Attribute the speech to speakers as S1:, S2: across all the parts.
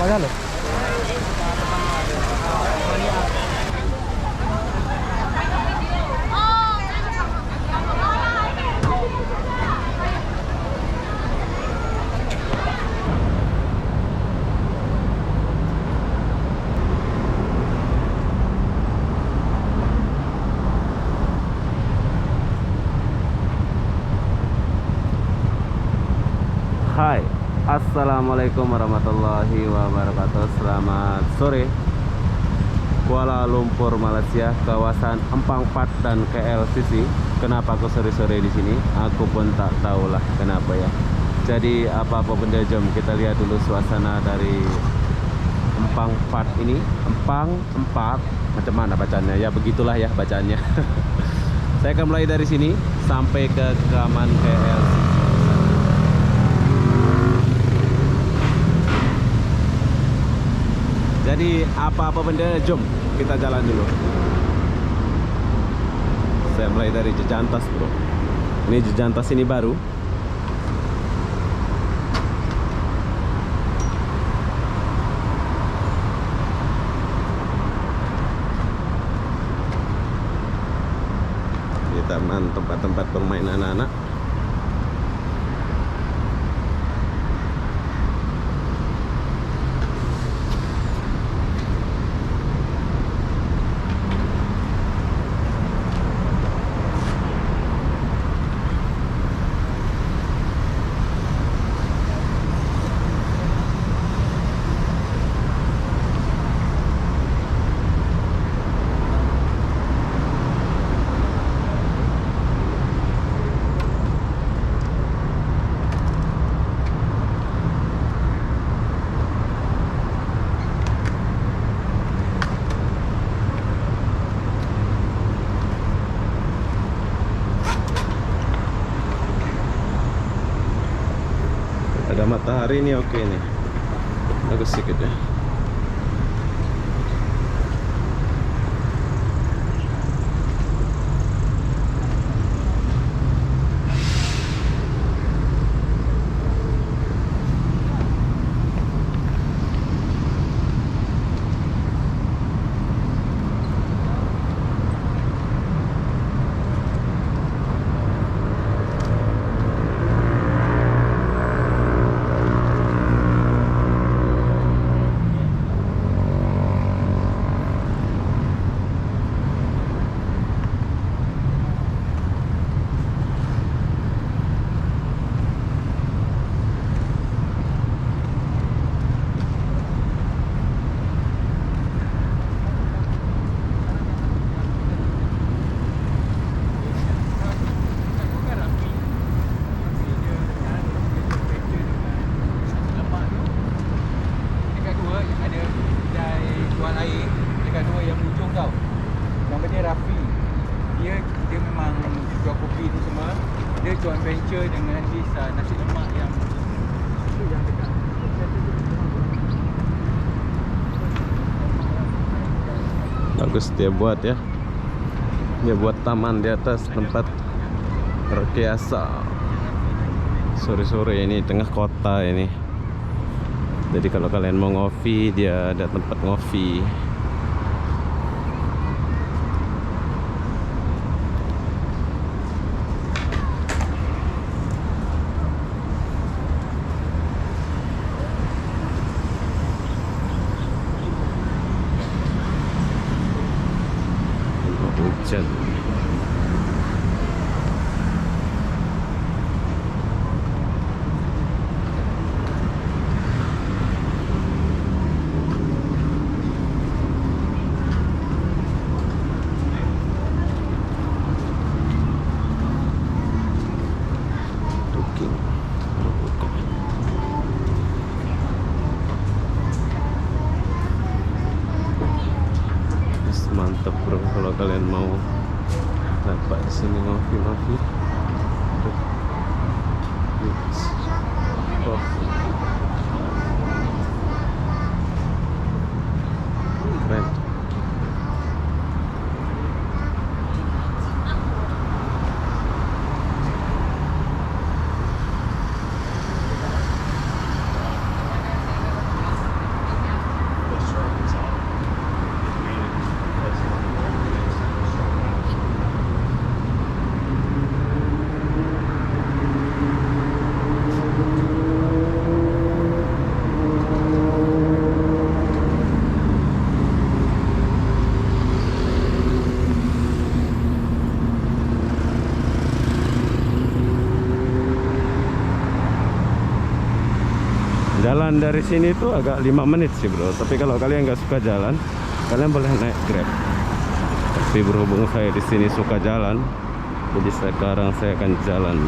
S1: Mahal loh.
S2: Hai, assalamualaikum warahmatullahi wabarakatuh. Selamat sore, Kuala Lumpur, Malaysia, kawasan Empang Pat dan KLCC. Kenapa aku sore-sore di sini? Aku pun tak tahulah kenapa ya. Jadi apa-apa benda, jom kita lihat dulu suasana dari Empang Pat ini. Empang Empat, macam mana bacanya? Ya begitulah ya bacaannya. Saya akan mulai dari sini sampai ke Kaman KLCC. Jadi apa-apa benda, jom kita jalan dulu. Saya mulai dari Jejantas bro. Ini Jejantas ini baru. Di taman tempat-tempat bermain anak-anak. Ada matahari ini, oke nih, bagus sedikit ya.
S1: Joint venture dengan nasi lemak yang dekat.
S2: Bagus dia buat ya. Dia buat taman di atas tempat rekayasa. Sore-sore ini tengah kota ini. Jadi kalau kalian mau ngopi, dia ada tempat ngopi. Hujan. Mantap bro, kalau kalian mau dapat di sini ngopi-ngopi. Keren. Jalan dari sini tuh agak 5 menit sih bro. Tapi kalau kalian nggak suka jalan, kalian boleh naik Grab. Tapi berhubung saya di sini suka jalan, jadi sekarang saya akan jalan.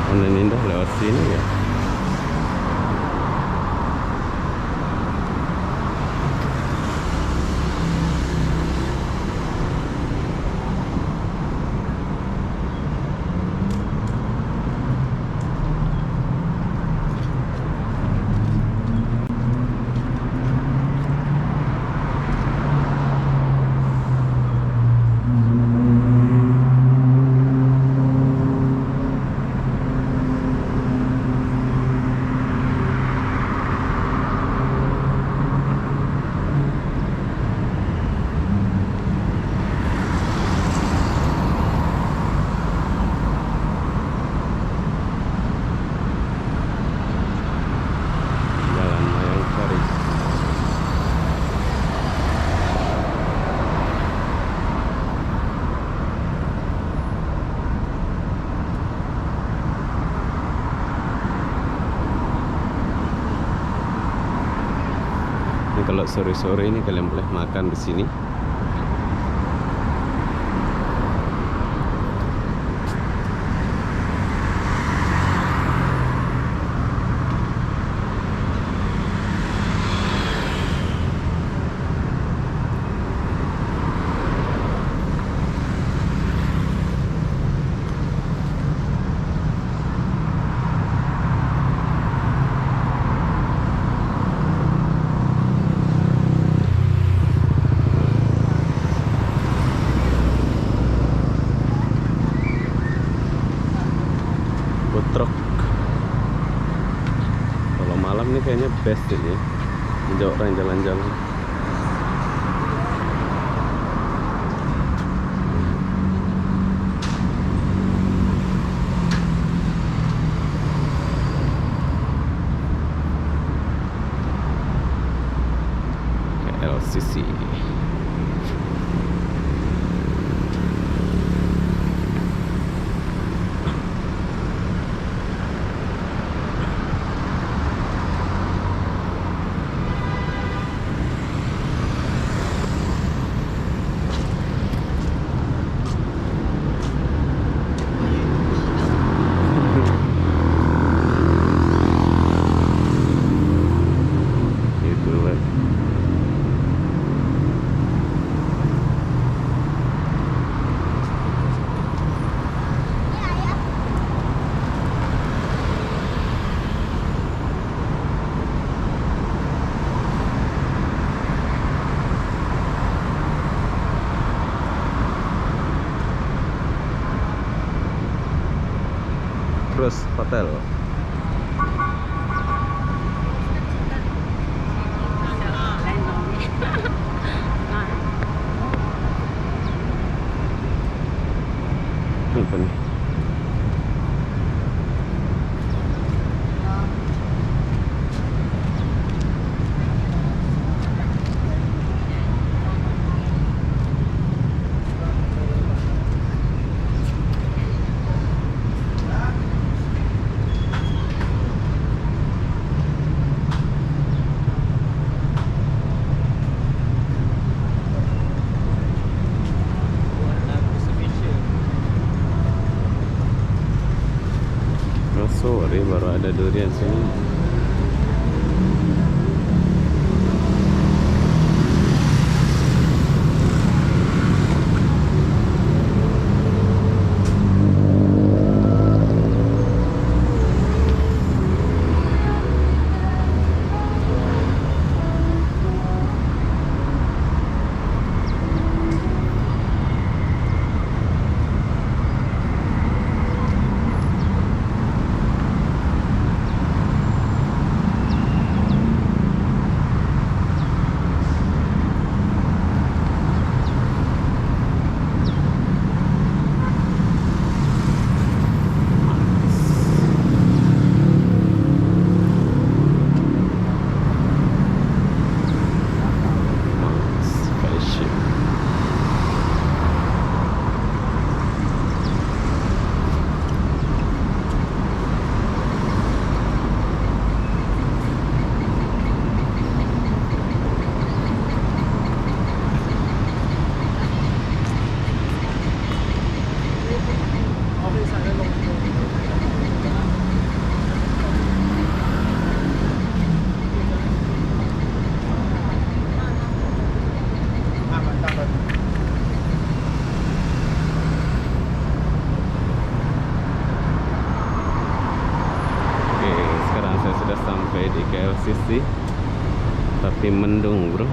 S2: Pandan Indah lewat sini ya. Kalau sore-sore ini kalian boleh makan di sini. Truk. Kalau malam nih kayaknya best ini, menjauh orang jalan-jalan. LCC. Terus hotel. Apa nih? Sore baru ada durian sini. LCC, tapi mendung bro.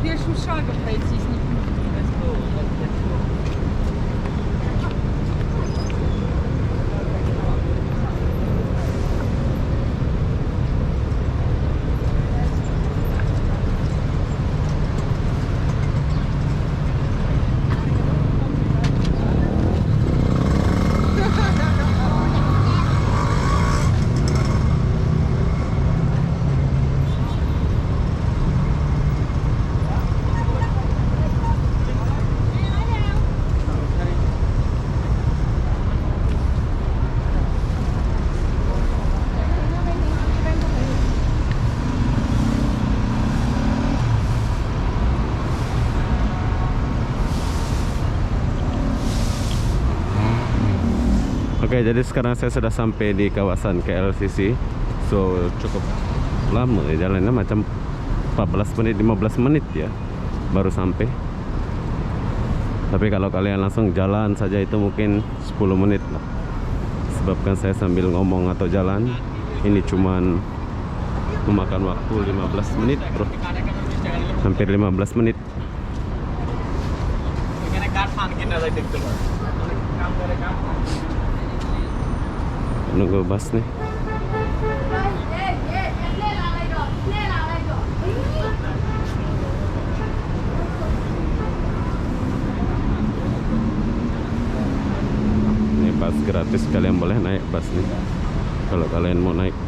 S3: Pierwszym szagiem пройти z nich.
S2: Oke, jadi sekarang saya sudah sampai di kawasan KLCC. So, cukup lama ya, jalannya macam 14 menit, 15 menit ya baru sampai. Tapi kalau kalian langsung jalan saja itu mungkin 10 menit lah. Sebabkan saya sambil ngomong atau jalan, ini cuman memakan waktu 15 menit bro. Hampir 15 menit. Nunggu bus nih. Ini bus gratis, kalian boleh naik bus nih kalau kalian mau naik.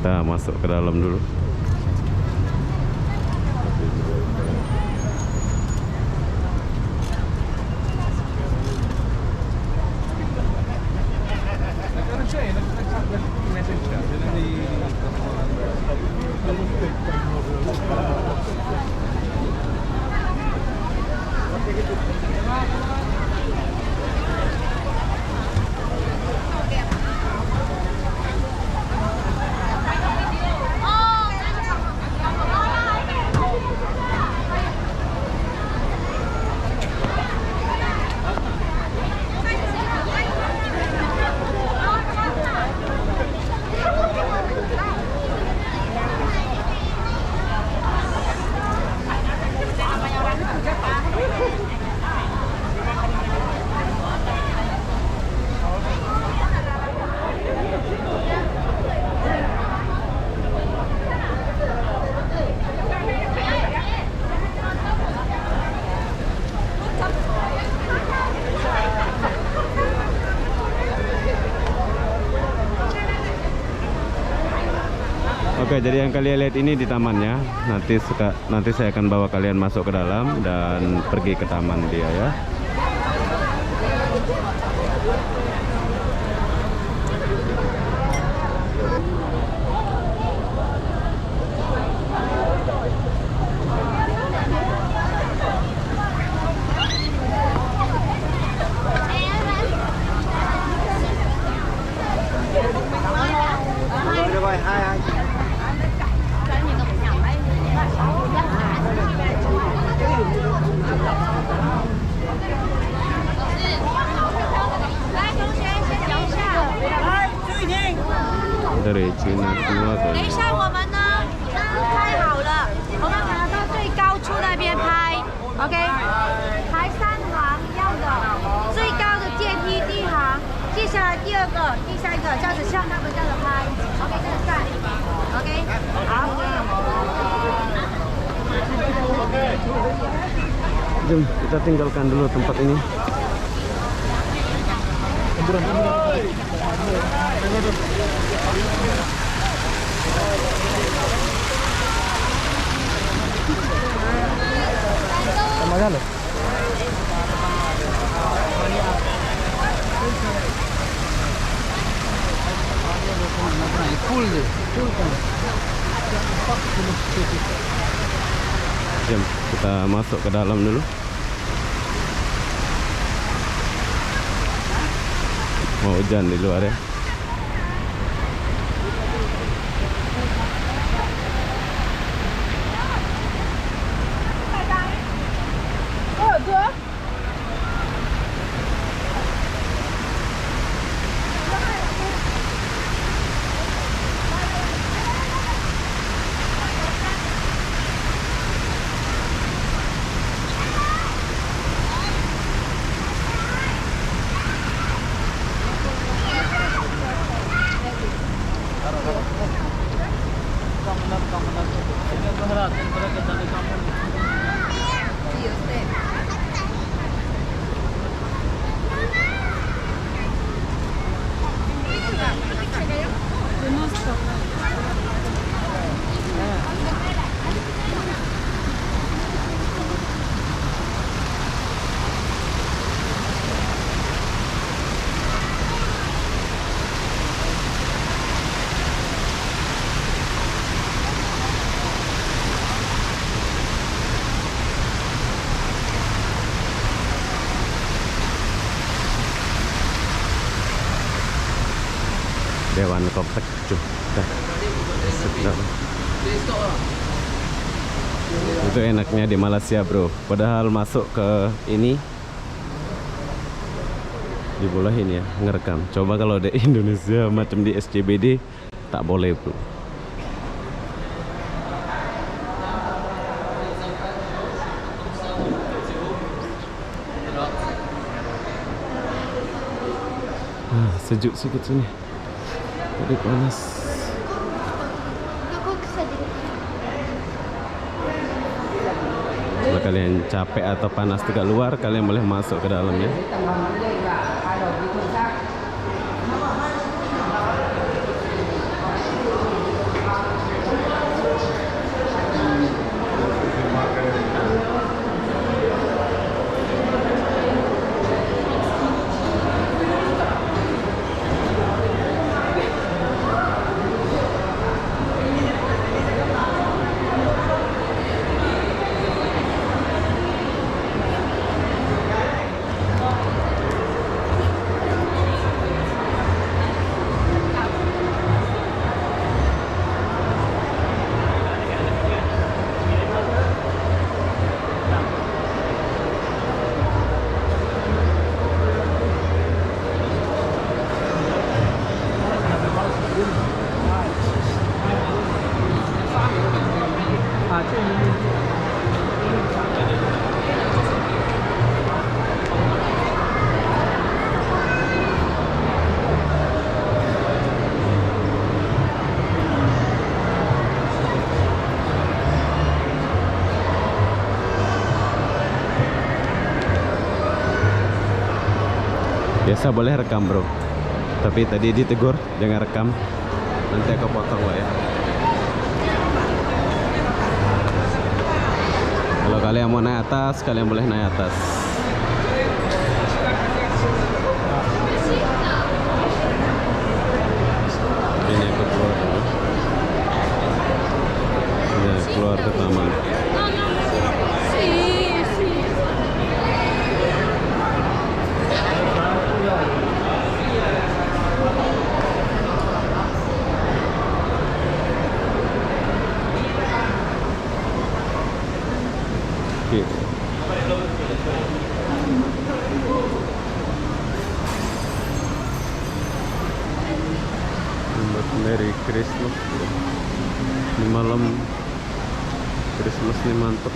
S2: Kita masuk ke dalam dulu. Oke, jadi yang kalian lihat ini di tamannya. Nanti saya akan bawa kalian masuk ke dalam dan pergi ke taman dia ya. Dari Cina semua
S4: 等一下，我们呢拍好了，我们可能到最高处那边拍 ，OK？ 排3行一样的，最高的阶梯第一行，接下来第2个、第3个，这样子像他们这样子拍 ，OK？ 这个站 ，OK？ 好。
S2: Jom, kita tinggalkan dulu tempat ini. Jom, kita masuk ke dalam dulu. Mau hujan di luar ya. Dewan Komplek itu enaknya di Malaysia bro, padahal masuk ke ini dibolehin ya ngerekam. Coba kalau di Indonesia macam di SCBD tak boleh bro. Sejuk sedikit sini. Tadi panas. Kalau kalian capek atau panas dekat luar, kalian boleh masuk ke dalam ya.
S1: tu ini.
S2: Biasa boleh rekam bro, tapi tadi ditegur jangan rekam, nanti aku potong lah ya. Kalau kalian mau naik atas, kalian boleh naik atas. Ini aku keluar dulu. Ya, keluar ke taman. Oke. Merry Christmas. Ini malam Christmas ini mantep.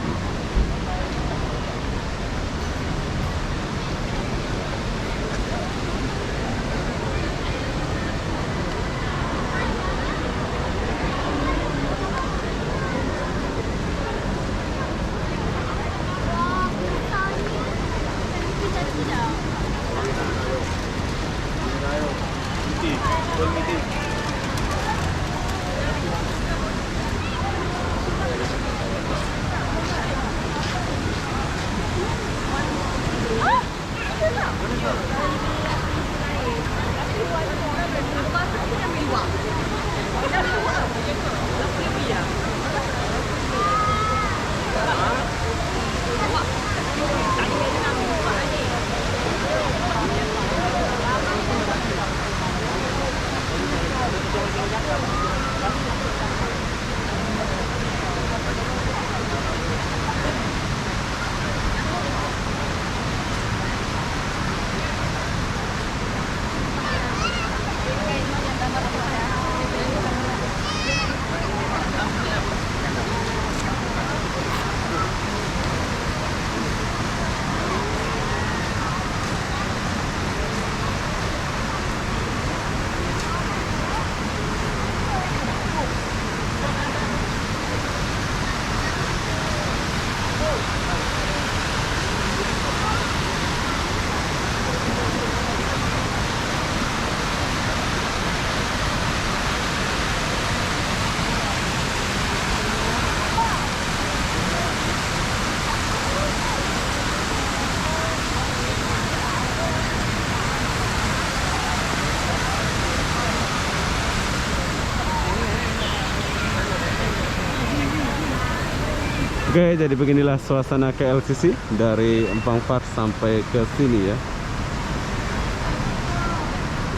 S2: Oke, jadi beginilah suasana KLCC dari Empang Park sampai ke sini ya.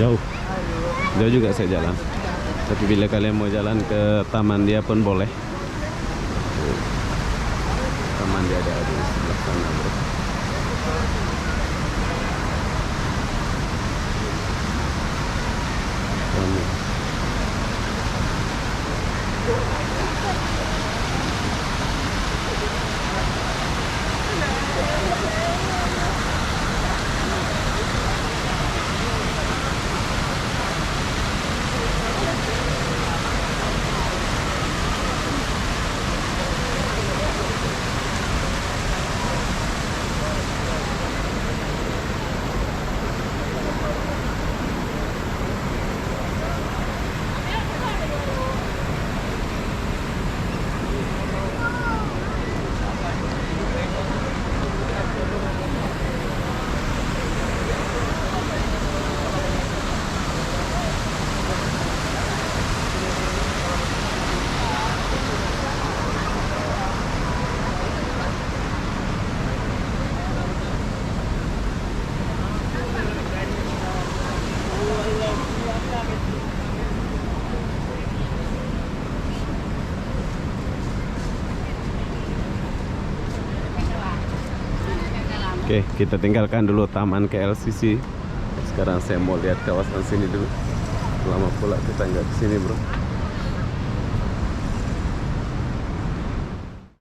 S2: Jauh juga saya jalan. Tapi bila kalian mau jalan ke taman dia pun boleh. Taman dia ada di sebelah sana bro. Oke, kita tinggalkan dulu taman KLCC. Sekarang saya mau lihat kawasan sini dulu. Lama pula kita nggak kesini bro.